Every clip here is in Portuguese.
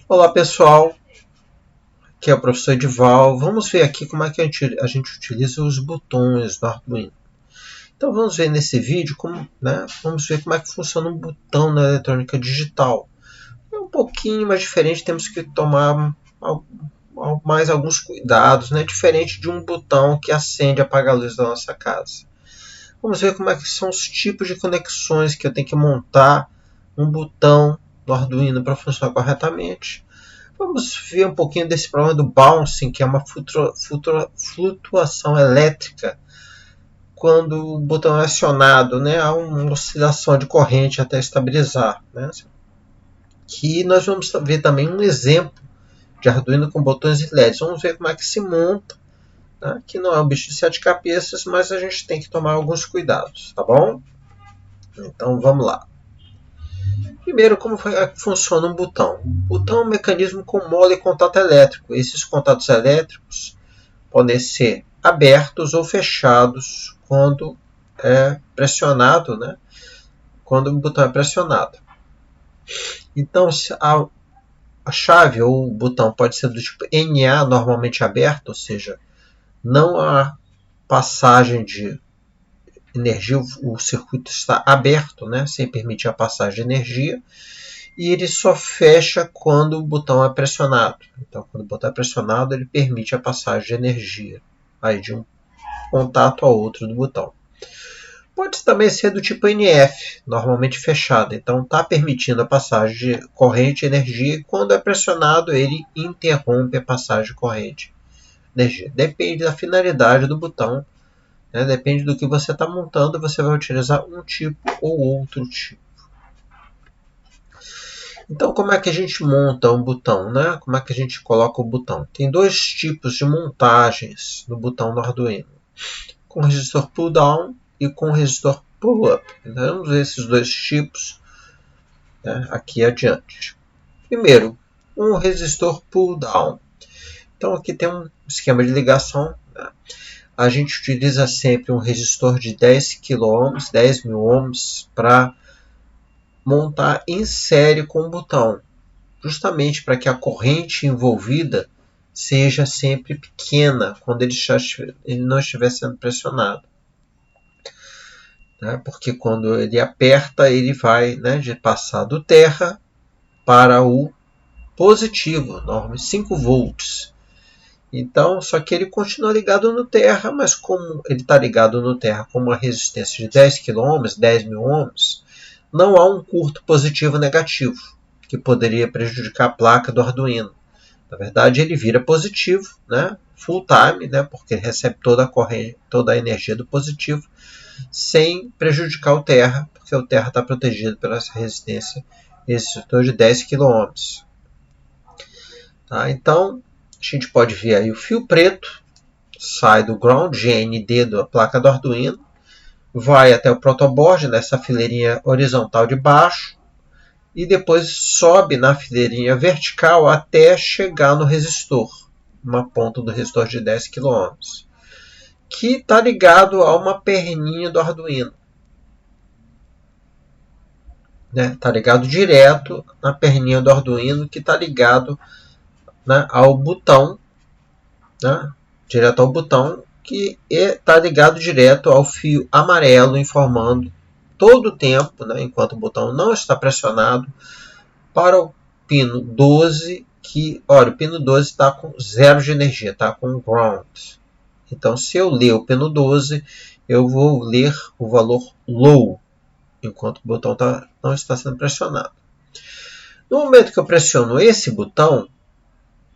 Olá pessoal, aqui é o professor Edival. Vamos ver aqui como é que a gente utiliza os botões do Arduino. Então vamos ver nesse vídeo vamos ver como é que funciona um botão na eletrônica digital. É um pouquinho mais diferente, temos que tomar mais alguns cuidados, né? Diferente de um botão que acende e apaga a luz da nossa casa. Vamos ver como é que são os tipos de conexões que eu tenho que montar um botão do Arduino para funcionar corretamente. Vamos ver um pouquinho desse problema do bouncing, que é uma flutuação elétrica quando o botão é acionado, né? Há uma oscilação de corrente até estabilizar, né? Que nós vamos ver também um exemplo de Arduino com botões LEDs. Vamos ver como é que se monta, né? Que não é um bicho de sete cabeças, mas a gente tem que tomar alguns cuidados, tá bom? Então vamos lá. Primeiro, como funciona um botão? O botão é um mecanismo com mola e contato elétrico. Esses contatos elétricos podem ser abertos ou fechados quando é pressionado, né? Quando o botão é pressionado. Então, a chave ou o botão pode ser do tipo NA, normalmente aberto, ou seja, não há passagem de energia, o circuito está aberto, né? Sem permitir a passagem de energia. E ele só fecha quando o botão é pressionado. Então, quando o botão é pressionado, ele permite a passagem de energia aí de um contato a outro do botão. Pode também ser do tipo NF, normalmente fechado. Então, está permitindo a passagem de corrente e energia. E quando é pressionado, ele interrompe a passagem de corrente e energia. Depende da finalidade do botão. Né? Depende do que você está montando, você vai utilizar um tipo ou outro tipo. Então, como é que a gente monta um botão, né? Como é que a gente coloca o botão? Tem dois tipos de montagens no botão do Arduino. Com resistor pull-down e com resistor pull-up. Então, vamos ver esses dois tipos, né, aqui adiante. Primeiro, um resistor pull-down. Então, aqui tem um esquema de ligação. Né? A gente utiliza sempre um resistor de 10 kΩ, 10.000 ohms, para montar em série com o botão. Justamente para que a corrente envolvida seja sempre pequena quando ele não estiver sendo pressionado. Né? Porque quando ele aperta, ele vai, né, de passar do terra para o positivo, normalmente 5 volts. Então, só que ele continua ligado no terra, mas como ele está ligado no terra com uma resistência de 10 kΩ, 10.000 ohms, não há um curto positivo negativo, que poderia prejudicar a placa do Arduino. Na verdade, ele vira positivo, né? Full time, né? Porque ele recebe toda a corrente, toda a energia do positivo, sem prejudicar o terra, porque o terra está protegido pela resistência resistor de 10 kΩ. Tá? Então, a gente pode ver aí o fio preto, sai do ground GND da placa do Arduino, vai até o protoboard, nessa fileirinha horizontal de baixo, e depois sobe na fileirinha vertical até chegar no resistor, uma ponta do resistor de 10 kΩ, que está ligado a uma perninha do Arduino. Está ligado direto na perninha do Arduino, que está ligado, né, ao botão, né, direto ao botão, que está ligado direto ao fio amarelo, informando todo o tempo, né, enquanto o botão não está pressionado, para o pino 12, que, olha, o pino 12 está com 0 de energia, está com ground. Então, se eu ler o pino 12, eu vou ler o valor low, enquanto o botão não está sendo pressionado. No momento que eu pressiono esse botão,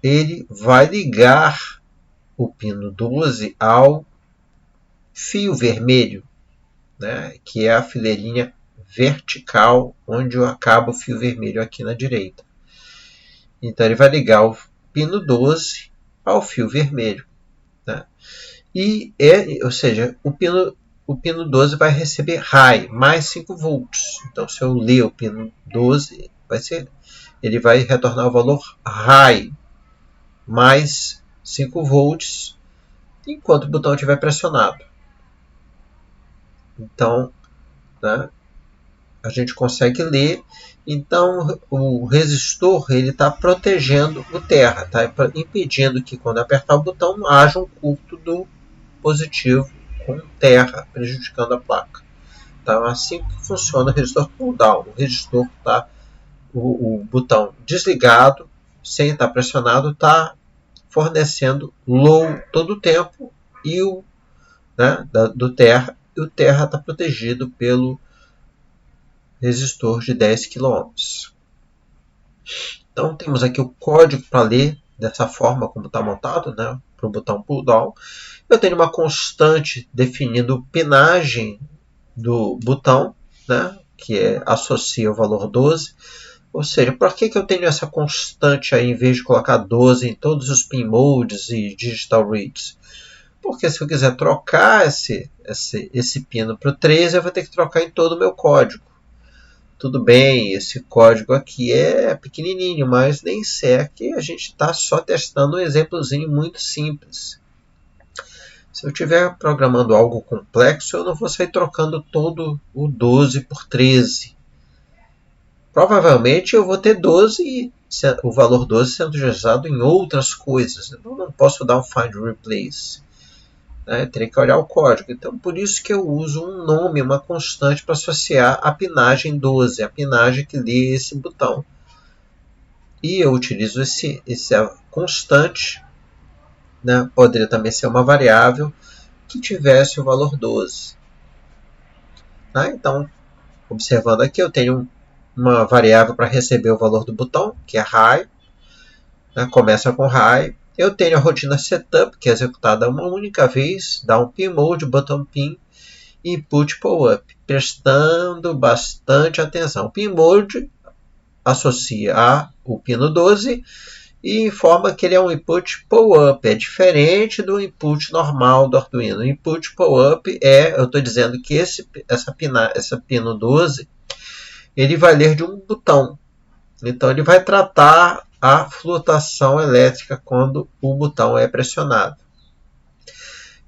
ele vai ligar o pino 12 ao fio vermelho, né, que é a fileirinha vertical, onde acaba o fio vermelho aqui na direita. Então, ele vai ligar o pino 12 ao fio vermelho. Né? Ou seja, o pino 12 vai receber high, mais 5 volts. Então, se eu ler o pino 12, ele vai retornar o valor high, mais 5 volts, enquanto o botão estiver pressionado. Então, né, a gente consegue ler. Então o resistor ele está protegendo o terra, está impedindo que quando apertar o botão haja um curto do positivo com terra, prejudicando a placa. Então é assim que funciona o resistor pull down. O resistor está o botão desligado, sem estar pressionado, está fornecendo low todo o tempo e o do terra, e o terra está protegido pelo resistor de 10 kΩ. Então temos aqui o código para ler dessa forma como está montado, né, para o botão pull down. Eu tenho uma constante definindo pinagem do botão, né, que associa o valor 12. Ou seja, por que eu tenho essa constante aí em vez de colocar 12 em todos os pin modes e digital reads? Porque se eu quiser trocar esse pino para o 13, eu vou ter que trocar em todo o meu código. Tudo bem, esse código aqui é pequenininho, mas nem sei que a gente está só testando um exemplozinho muito simples. Se eu estiver programando algo complexo, eu não vou sair trocando todo o 12 por 13. Provavelmente eu vou ter 12, o valor 12 sendo usado em outras coisas. Eu não posso dar um find replace. Teria que olhar o código. Então, por isso que eu uso um nome, uma constante para associar a pinagem 12, a pinagem que lê esse botão. E eu utilizo essa constante, né? Poderia também ser uma variável que tivesse o valor 12. Então, observando aqui, eu tenho uma variável para receber o valor do botão, que é high. Começa com high. Eu tenho a rotina setup, que é executada uma única vez, dá um pin mode, botão pin e input pull up, prestando bastante atenção. O pin mode associa ao pino 12 e informa que ele é um input pull up, é diferente do input normal do Arduino. O input pull up eu estou dizendo que essa pino 12 ele vai ler de um botão. Então ele vai tratar a flutuação elétrica quando o botão é pressionado.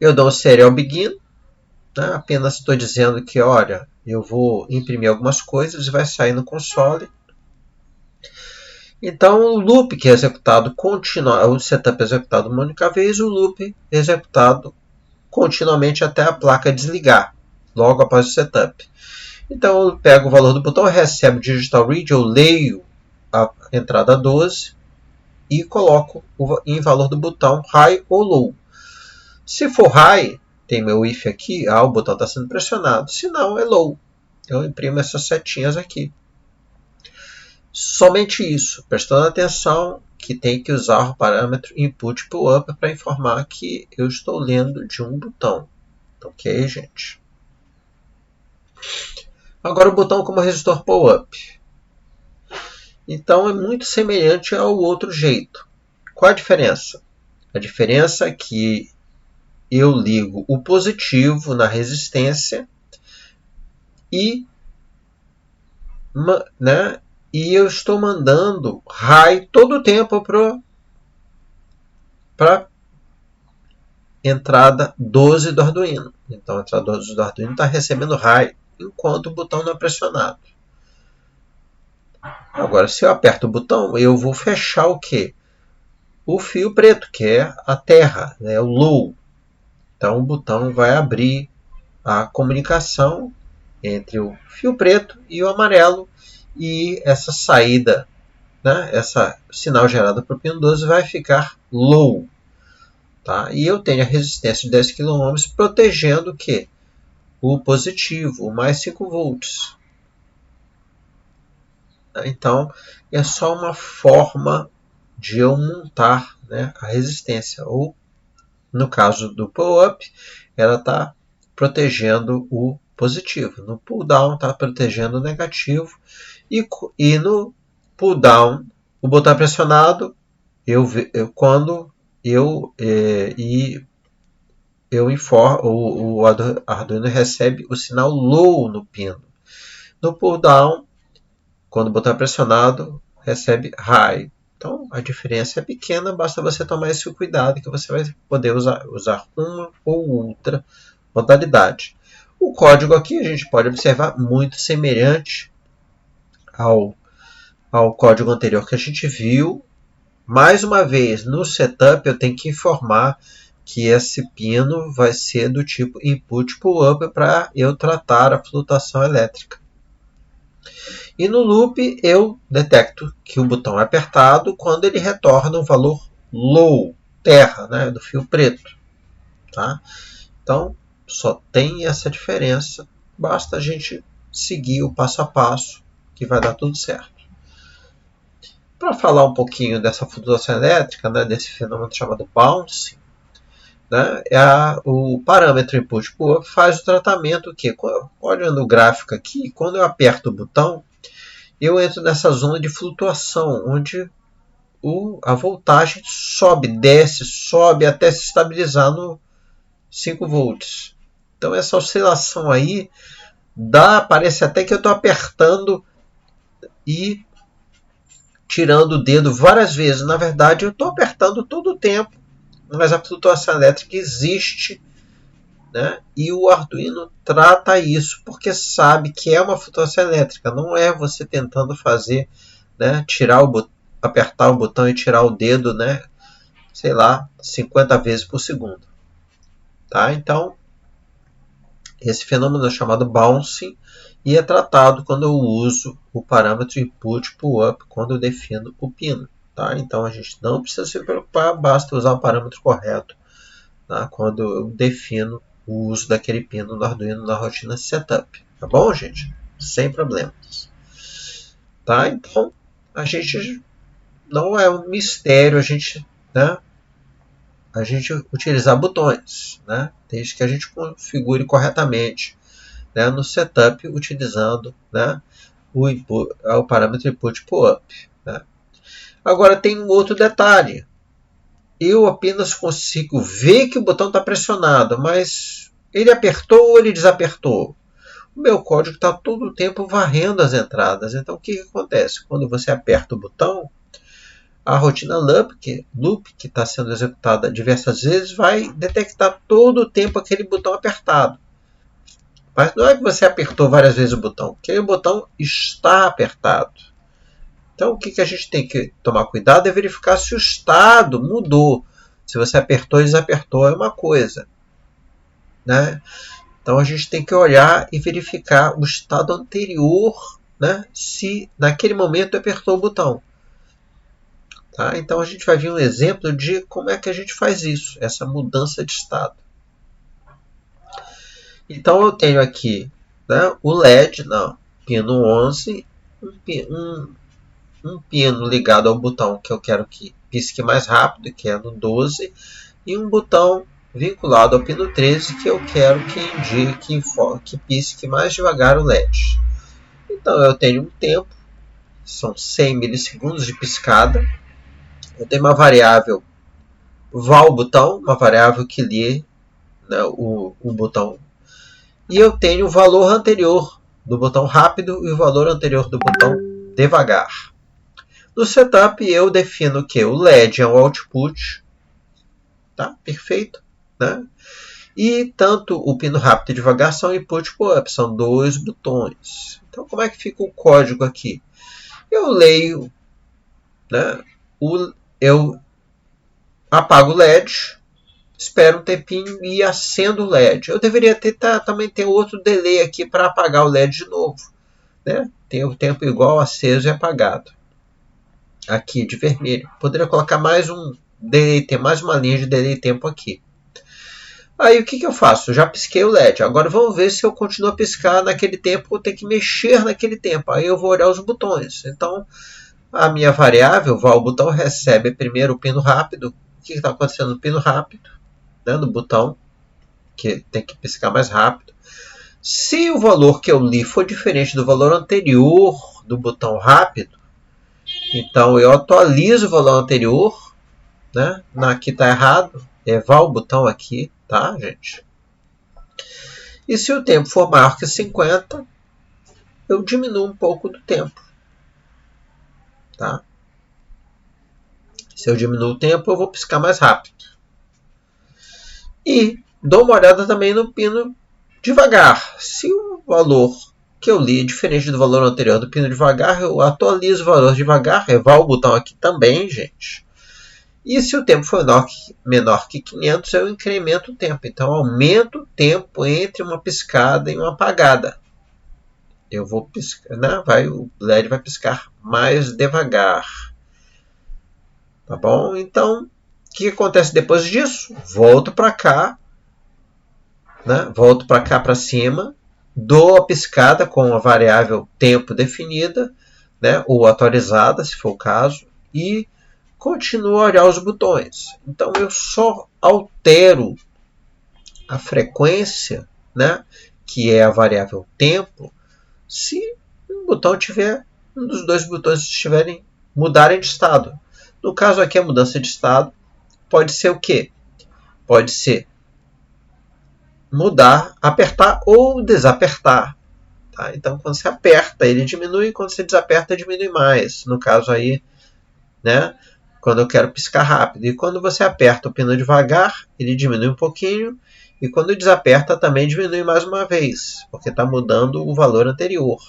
Eu dou um serial begin, apenas estou dizendo que, olha, eu vou imprimir algumas coisas e vai sair no console. Então o loop que é executado o setup é executado uma única vez, o loop é executado continuamente até a placa desligar, logo após o setup. Então eu pego o valor do botão, recebo o digital read, eu leio a entrada 12 e coloco em valor do botão high ou low. Se for high, tem meu if aqui, o botão está sendo pressionado. Se não, é low. Eu imprimo essas setinhas aqui. Somente isso, prestando atenção que tem que usar o parâmetro input pull up para informar que eu estou lendo de um botão. Ok, gente? Agora o botão como resistor pull up. Então é muito semelhante ao outro jeito. Qual a diferença? A diferença é que eu ligo o positivo na resistência e eu estou mandando high todo o tempo para entrada 12 do Arduino. Então a entrada 12 do Arduino está recebendo high enquanto o botão não é pressionado. Agora, se eu aperto o botão, eu vou fechar o quê? O fio preto, que é a terra, o low. Então o botão vai abrir a comunicação entre o fio preto e o amarelo, e essa saída, essa sinal gerado por pino 12 vai ficar low. E eu tenho a resistência de 10 kΩ protegendo o quê? O positivo, o mais 5 volts. Então, é só uma forma de eu montar a resistência. Ou, no caso do pull-up, ela está protegendo o positivo. No pull-down, está protegendo o negativo. E no pull-down, o botão pressionado, quando eu informo, o Arduino recebe o sinal low no pino. No pull-down, quando o botão é pressionado, recebe high. Então, a diferença é pequena, basta você tomar esse cuidado que você vai poder usar uma ou outra modalidade. O código aqui a gente pode observar muito semelhante ao código anterior que a gente viu. Mais uma vez, no setup eu tenho que informar que esse pino vai ser do tipo input pull-up para eu tratar a flutuação elétrica. E no loop eu detecto que o botão é apertado quando ele retorna um valor low, terra, né, do fio preto. Tá? Então, só tem essa diferença. Basta a gente seguir o passo a passo que vai dar tudo certo. Para falar um pouquinho dessa flutuação elétrica, né, desse fenômeno chamado bouncing, né, o parâmetro input pull-up faz o tratamento que, olhando o gráfico aqui, quando eu aperto o botão, eu entro nessa zona de flutuação, onde a voltagem sobe, desce, sobe até se estabilizar no 5 volts. Então essa oscilação aí parece até que eu estou apertando e tirando o dedo várias vezes. Na verdade eu estou apertando todo o tempo, mas a flutuação elétrica existe, né? E o Arduino trata isso porque sabe que é uma flutuação elétrica, não é você tentando fazer, né, apertar o botão e tirar o dedo, né, sei lá, 50 vezes por segundo. Tá? Então, esse fenômeno é chamado bouncing e é tratado quando eu uso o parâmetro input pull-up, quando eu defino o pino. Tá? Então, a gente não precisa se preocupar, basta usar o parâmetro correto, tá? Quando eu defino o uso daquele pino no Arduino na rotina setup. Tá bom, gente? Sem problemas. Tá? Então, a gente não é um mistério né, a gente utilizar botões, né, desde que a gente configure corretamente, né, no setup utilizando, né, o parâmetro input pull-up. Né. Agora tem um outro detalhe. Eu apenas consigo ver que o botão está pressionado, mas ele apertou ou ele desapertou? O meu código está todo o tempo varrendo as entradas. Então o que acontece? Quando você aperta o botão, a rotina loop que está sendo executada diversas vezes vai detectar todo o tempo aquele botão apertado. Mas não é que você apertou várias vezes o botão, porque o botão está apertado. Então o que a gente tem que tomar cuidado é verificar se o estado mudou. Se você apertou e desapertou é uma coisa, né? Então a gente tem que olhar e verificar o estado anterior, né? Se naquele momento apertou o botão. Tá? Então a gente vai ver um exemplo de como é que a gente faz isso, essa mudança de estado. Então eu tenho aqui, né, o LED, pino 11, um pino ligado ao botão que eu quero que pisque mais rápido, que é no 12, e um botão vinculado ao pino 13 que eu quero que indique que pisque mais devagar o LED. Então eu tenho um tempo, são 100 milissegundos de piscada. Eu tenho uma variável val botão, uma variável que lê, né, o botão. E eu tenho o valor anterior do botão rápido e o valor anterior do botão devagar. No setup eu defino que o LED é o output, tá? Perfeito, né? E tanto o pino rápido e devagar são input pull-up, são dois botões. Então como é que fica o código aqui? Eu leio, né? Eu apago o LED, espero um tempinho e acendo o LED. Eu deveria também ter outro delay aqui para apagar o LED de novo. Né? Tem o tempo igual aceso e apagado. Aqui de vermelho. Poderia colocar mais um delay, ter mais uma linha de delay tempo aqui. Aí o que eu faço? Eu já pisquei o LED. Agora vamos ver se eu continuo a piscar naquele tempo ou tenho que mexer naquele tempo. Aí eu vou olhar os botões. Então a minha variável, o botão, recebe primeiro o pino rápido. O que está acontecendo no pino rápido? Né, no botão, que tem que piscar mais rápido. Se o valor que eu li for diferente do valor anterior do botão rápido, então eu atualizo o valor anterior, né? Aqui está errado, val o botão aqui, tá, gente? E se o tempo for maior que 50, eu diminuo um pouco do tempo, tá? Se eu diminuo o tempo, eu vou piscar mais rápido. E dou uma olhada também no pino Devagar. Se o valor que eu li é diferente do valor anterior do pino devagar, eu atualizo o valor devagar, reval o botão aqui também, gente. E se o tempo for menor que 500, eu incremento o tempo. Então, aumento o tempo entre uma piscada e uma apagada. Eu vou piscar, né? O LED vai piscar mais devagar. Tá bom? Então, o que acontece depois disso? Volto para cá, né? Volto para cá para cima, dou a piscada com a variável tempo definida, né? Ou atualizada, se for o caso, e continuo a olhar os botões. Então eu só altero a frequência, né? Que é a variável tempo, se um botão tiver, um dos dois botões mudarem de estado. No caso aqui, a mudança de estado pode ser o quê? Pode ser mudar, apertar ou desapertar. Tá? Então, quando você aperta, ele diminui, quando você desaperta, diminui mais. No caso aí, né? Quando eu quero piscar rápido. E quando você aperta o pino devagar, ele diminui um pouquinho. E quando desaperta, também diminui mais uma vez, porque está mudando o valor anterior.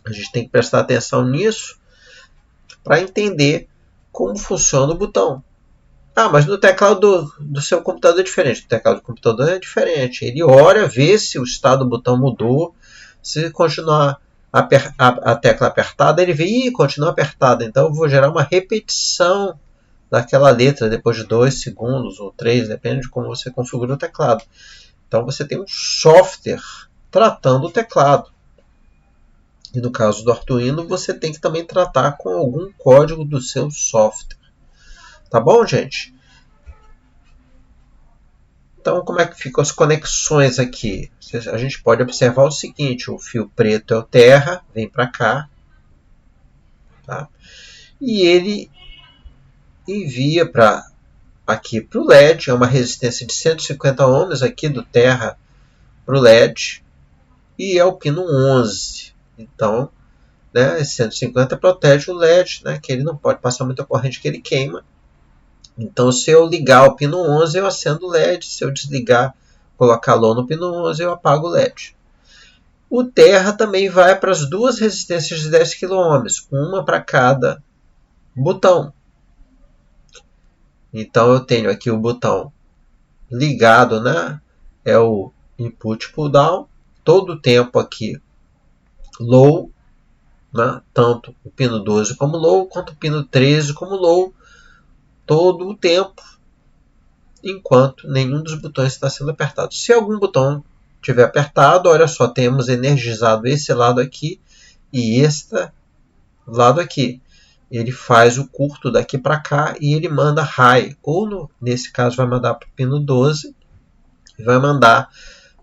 A gente tem que prestar atenção nisso para entender como funciona o botão. Ah, mas no teclado do seu computador é diferente. O teclado do computador é diferente. Ele olha, vê se o estado do botão mudou. Se continuar a tecla apertada, ele vê, continua apertada. Então eu vou gerar uma repetição daquela letra depois de 2 segundos ou 3, depende de como você configura o teclado. Então você tem um software tratando o teclado. E no caso do Arduino, você tem que também tratar com algum código do seu software. Tá bom, gente? Então, como é que ficam as conexões aqui? A gente pode observar o seguinte, o fio preto é o terra, vem para cá, tá? E ele envia aqui para o LED, é uma resistência de 150 ohms aqui do terra para o LED, e é o pino 11. Então, né, esse 150 protege o LED, né, que ele não pode passar muita corrente que ele queima. Então, se eu ligar o pino 11, eu acendo o LED. Se eu desligar, colocar low no pino 11, eu apago o LED. O terra também vai para as duas resistências de 10 kΩ, uma para cada botão. Então, eu tenho aqui o botão ligado, né? É o input pull down. Todo o tempo aqui low, né? Tanto o pino 12 como low, quanto o pino 13 como low. Todo o tempo, enquanto nenhum dos botões está sendo apertado. Se algum botão estiver apertado, olha só, temos energizado esse lado aqui e este lado aqui. Ele faz o curto daqui para cá e ele manda high, ou nesse caso vai mandar para o pino 12 e vai mandar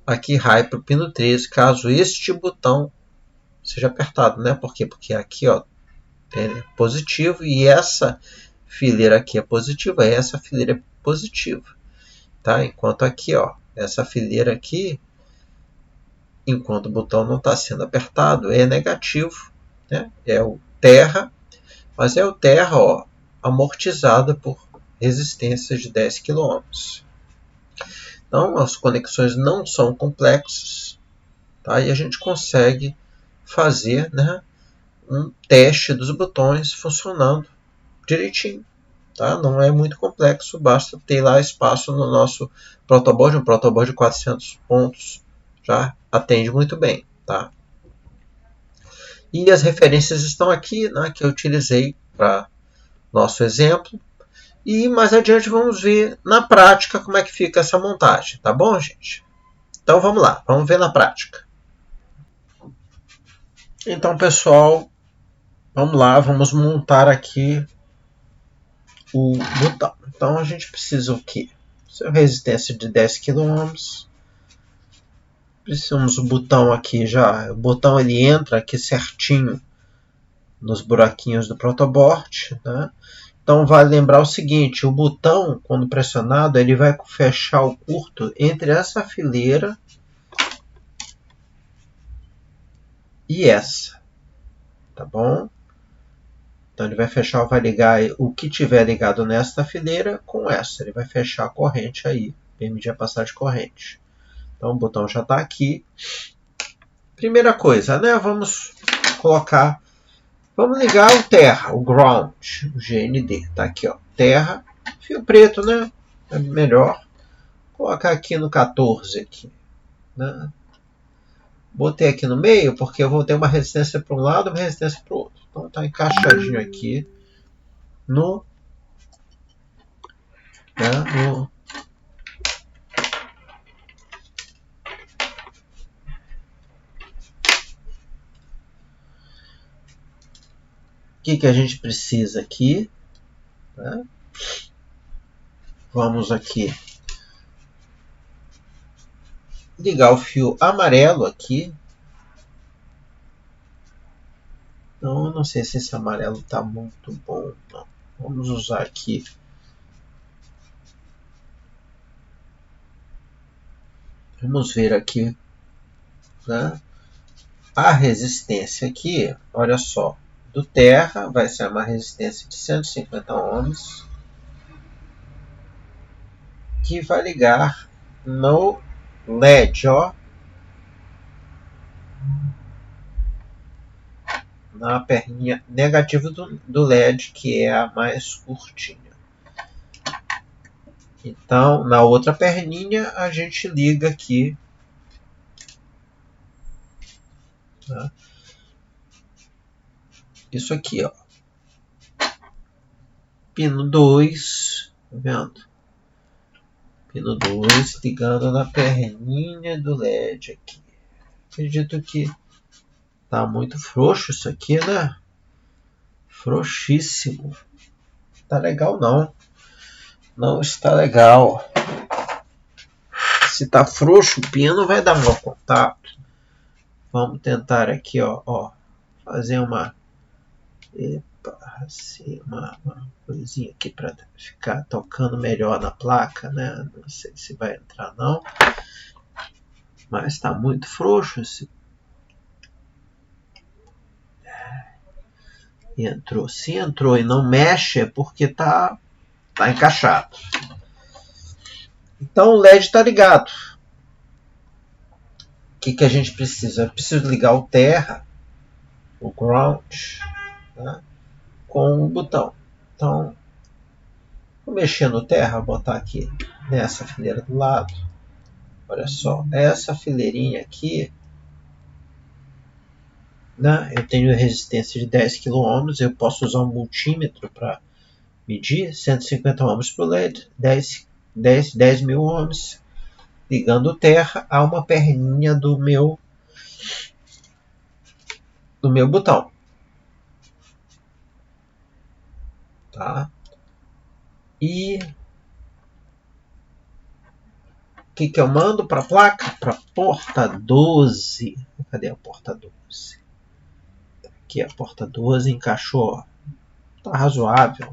aqui high para o pino 13, caso este botão seja apertado, né? Por quê? Porque aqui, ó, é positivo e essa fileira aqui é positiva, essa fileira é positiva, tá? Enquanto aqui, ó, essa fileira aqui, enquanto o botão não está sendo apertado, é negativo, né? É o terra, mas é o terra, ó, amortizada por resistências de 10 kΩ. Então, as conexões não são complexas, tá? E a gente consegue fazer, né, um teste dos botões funcionando direitinho. Tá? Não é muito complexo, basta ter lá espaço no nosso protoboard, um protoboard de 400 pontos já atende muito bem. Tá? E as referências estão aqui, né, que eu utilizei para nosso exemplo. E mais adiante vamos ver na prática como é que fica essa montagem, tá bom, gente? Então vamos lá, vamos ver na prática. Então, pessoal, vamos lá, vamos montar aqui o botão. Então a gente precisa o quê? Resistência de 10 kΩ. Precisamos do botão aqui já. O botão ele entra aqui certinho nos buraquinhos do protoboard, né? Então vale lembrar o seguinte, o botão, quando pressionado, ele vai fechar o curto entre essa fileira e essa, tá bom? Então ele vai fechar, vai ligar o que tiver ligado nesta fileira com essa. Ele vai fechar a corrente aí, permitir a passagem de corrente. Então o botão já está aqui. Primeira coisa, né? Vamos ligar o terra, o ground, o GND. Tá aqui, ó, terra, fio preto, né? É melhor. Vou colocar aqui no 14 aqui, né? Botei aqui no meio porque eu vou ter uma resistência para um lado e uma resistência para o outro. Então tá encaixadinho aqui no, né, no que a gente precisa aqui, né? Vamos aqui ligar o fio amarelo aqui. Então, eu não sei se esse amarelo está muito bom. Não. Vamos usar aqui. Vamos ver aqui, né? A resistência aqui, olha só, do terra vai ser uma resistência de 150 ohms, que vai ligar no LED, ó, na perninha negativa do LED, que é a mais curtinha. Então, na outra perninha, a gente liga aqui, tá? Isso aqui, ó, pino 2, tá vendo? Pino 2 ligando na perninha do LED aqui. Acredito que tá muito frouxo isso aqui, né? Frouxíssimo. Tá legal não. Não está legal. Se tá frouxo, o pino vai dar mau contato. Vamos tentar aqui, ó, fazer uma coisinha aqui para ficar tocando melhor na placa, né? Não sei se vai entrar não. Mas tá muito frouxo esse. Entrou. Se entrou e não mexe é porque tá encaixado. Então o LED está ligado. O que a gente precisa? Eu preciso ligar o terra, o ground, né, com o botão. Então, vou mexer no terra, vou botar aqui nessa fileira do lado. Olha só, essa fileirinha aqui, né, eu tenho resistência de 10 kΩ, eu posso usar um multímetro para medir 150 ohms para o LED, 10 mil ohms, ligando o terra a uma perninha do meu botão. Tá? E o que eu mando para a placa? Para a porta 12. Cadê a porta 12? Aqui a porta 12 encaixou. Tá razoável.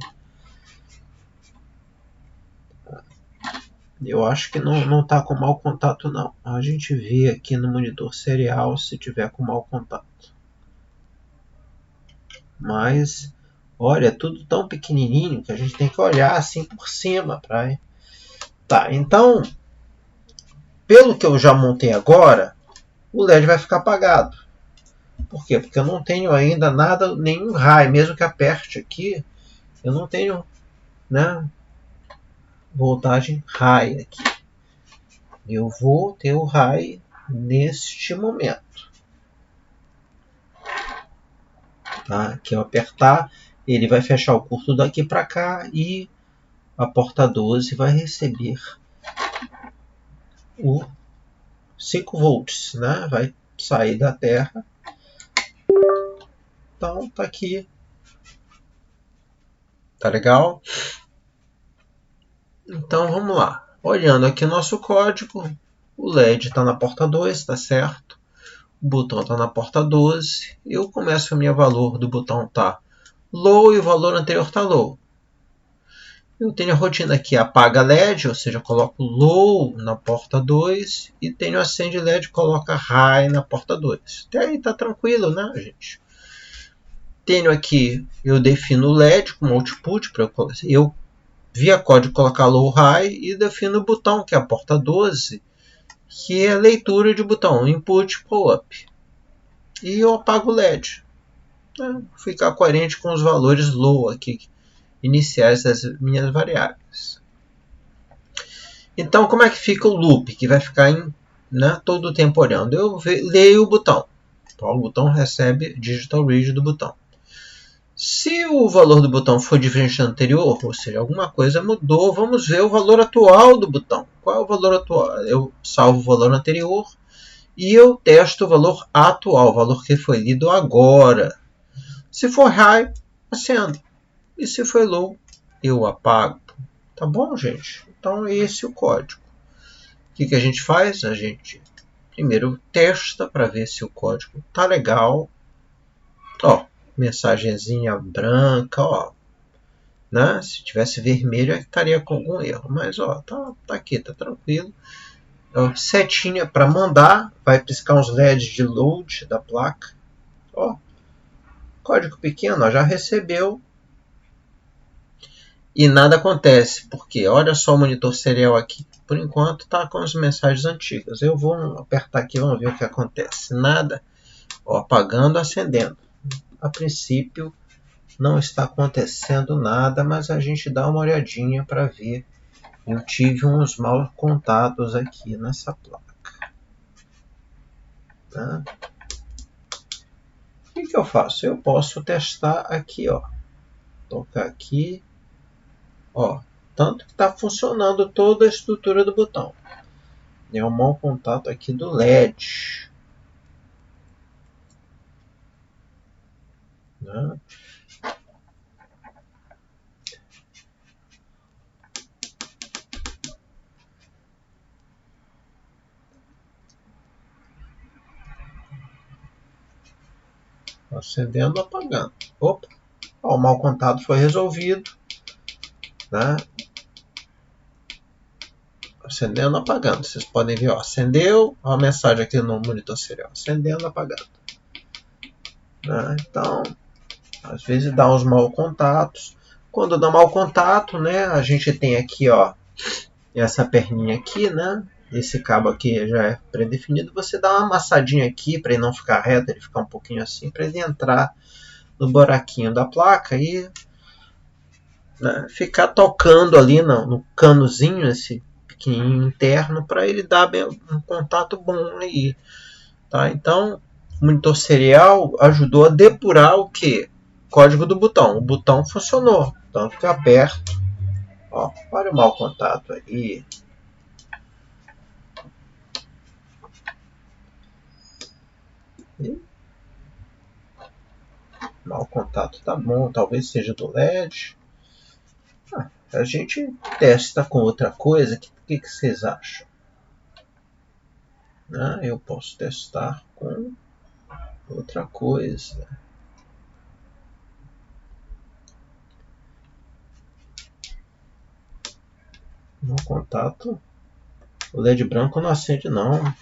Eu acho que não tá com mau contato não. A gente vê aqui no monitor serial se tiver com mau contato. Mas, olha, é tudo tão pequenininho que a gente tem que olhar assim por cima. Tá, então, pelo que eu já montei agora, o LED vai ficar apagado. Por quê? Porque eu não tenho ainda nada, nenhum raio. Mesmo que aperte aqui, eu não tenho, né, voltagem high aqui. Eu vou ter o high neste momento. Tá? Que eu apertar, ele vai fechar o curto daqui para cá e a porta 12 vai receber o 5 volts, né? Vai sair da terra. Então tá aqui. Tá legal? Então vamos lá. Olhando aqui o nosso código, o LED está na porta 2, tá certo? O botão está na porta 12. Eu começo com o meu valor do botão tá low e o valor anterior está low. Eu tenho a rotina aqui, apaga LED, ou seja, coloco low na porta 2 e tenho acende LED, coloca high na porta 2. Até aí tá tranquilo, né, gente? Tenho aqui, eu defino o LED como output, para eu via código colocar low high e defino o botão, que é a porta 12, que é leitura de botão, input, pull-up. E eu apago o LED. Né? Ficar coerente com os valores low aqui, iniciais das minhas variáveis. Então, como é que fica o loop, que vai ficar todo o tempo olhando? Eu leio o botão. Então, o botão recebe digital read do botão. Se o valor do botão for diferente do anterior, ou seja, alguma coisa mudou, vamos ver o valor atual do botão. Qual é o valor atual? Eu salvo o valor anterior e eu testo o valor atual, o valor que foi lido agora. Se for high, acendo. E se for low, eu apago. Tá bom, gente? Então, esse é o código. O que a gente faz? A gente primeiro testa para ver se o código está legal. Ó, mensagenzinha branca, ó. Né? Se tivesse vermelho, estaria com algum erro. Mas, ó, tá aqui, tá tranquilo. Ó, setinha para mandar. Vai piscar uns LEDs de load da placa. Ó, código pequeno, ó, já recebeu. E nada acontece, porque olha só o monitor serial aqui. Por enquanto está com as mensagens antigas. Eu vou apertar aqui, vamos ver o que acontece. Nada, ó, apagando, acendendo. A princípio não está acontecendo nada, mas a gente dá uma olhadinha para ver. Eu tive uns maus contatos aqui nessa placa. Tá? O que eu faço? Eu posso testar aqui, ó. Tocar aqui. Ó, tanto que está funcionando toda a estrutura do botão. É um mau contato aqui do LED. Né? Acendendo, apagando. Opa, ó, o mau contato foi resolvido. Né? Acendendo, apagando. Vocês podem ver, ó, acendeu, ó, a mensagem aqui no monitor serial, acendendo, apagando. Né? Então, às vezes dá uns mau contatos. Quando dá mau contato, né, a gente tem aqui, ó, essa perninha aqui, né? Esse cabo aqui já é pré-definido. Você dá uma amassadinha aqui para ele não ficar reto, ele ficar um pouquinho assim, para ele entrar no buraquinho da placa e, né, ficar tocando ali no canozinho, esse pequenininho interno, para ele dar um contato bom aí. Tá? Então, o monitor serial ajudou a depurar o que? Código do botão. O botão funcionou, tanto que eu aperto. Ó, olha o mau contato aí. Mau contato tá bom, talvez seja do LED. A gente testa com outra coisa. O que vocês acham? Eu posso testar com outra coisa. Mau contato. O LED branco não acende não.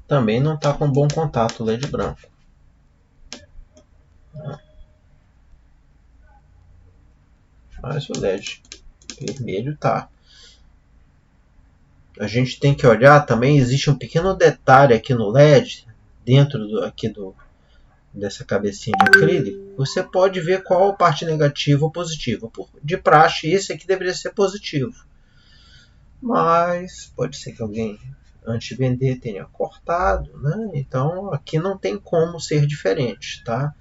Também não está com bom contato o LED branco. Mas o LED vermelho tá. A gente tem que olhar também, existe um pequeno detalhe aqui no LED, dentro dessa cabecinha de acrílico. Você pode ver qual a parte negativa ou positiva. De praxe, esse aqui deveria ser positivo. Mas pode ser que alguém, antes de vender, tenha cortado, né? Então aqui não tem como ser diferente, tá?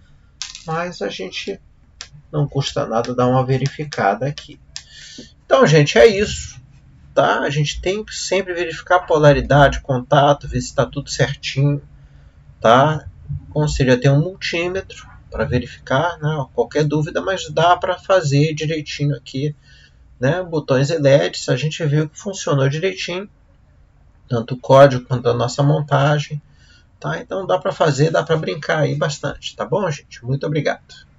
Mas a gente não custa nada dar uma verificada aqui. Então, gente, é isso. Tá? A gente tem que sempre verificar a polaridade, contato, ver se está tudo certinho. Tá? Conselho é ter um multímetro para verificar, né? Qualquer dúvida, mas dá para fazer direitinho aqui. Né? Botões e LEDs, a gente viu que funcionou direitinho. Tanto o código quanto a nossa montagem. Tá? Então dá para fazer, dá para brincar aí bastante. Tá bom, gente? Muito obrigado.